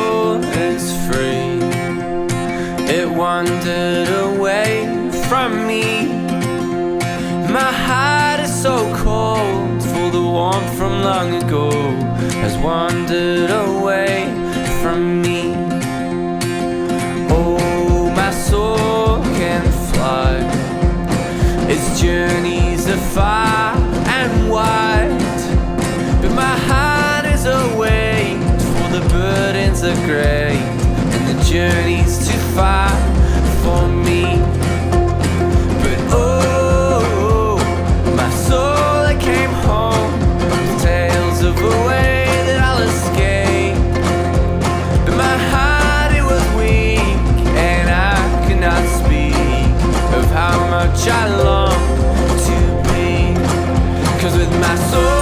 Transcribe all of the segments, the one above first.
soul is free. It wandered away from me. My heart is so cold, for the warmth from long ago has wandered away from me. Oh, my soul can fly. Its journeys are far and wide, but my heart is away, for the burdens are great and the journey's too far for me. But oh, my soul, I came home with tales of a way that I'll escape. But my heart, it was weak, and I could not speak of how much I long to be. 'Cause with my soul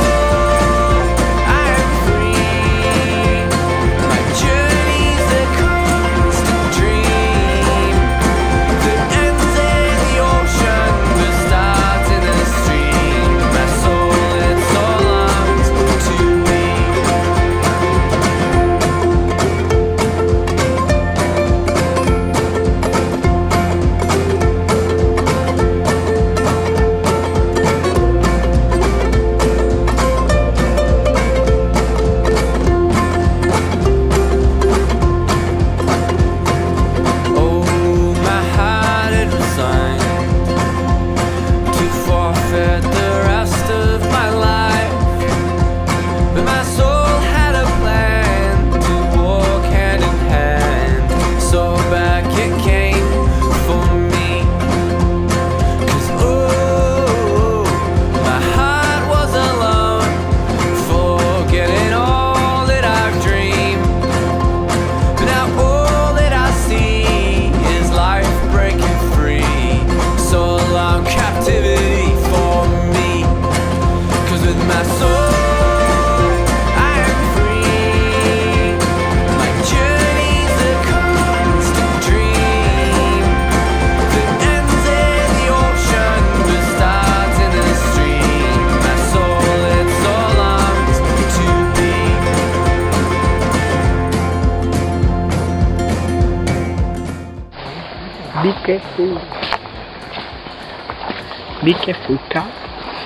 Be careful, cow.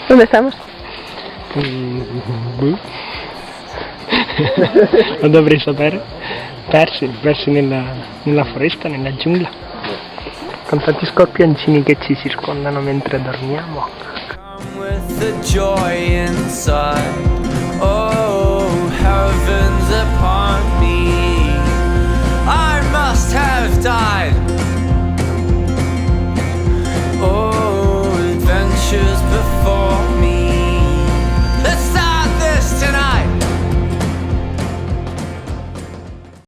¿Dónde estamos? Lo dovrei sapere. Persi nella foresta, nella giungla, con tanti scorpioncini che ci circondano mentre dormiamo. Come with the joy inside. Oh, heavens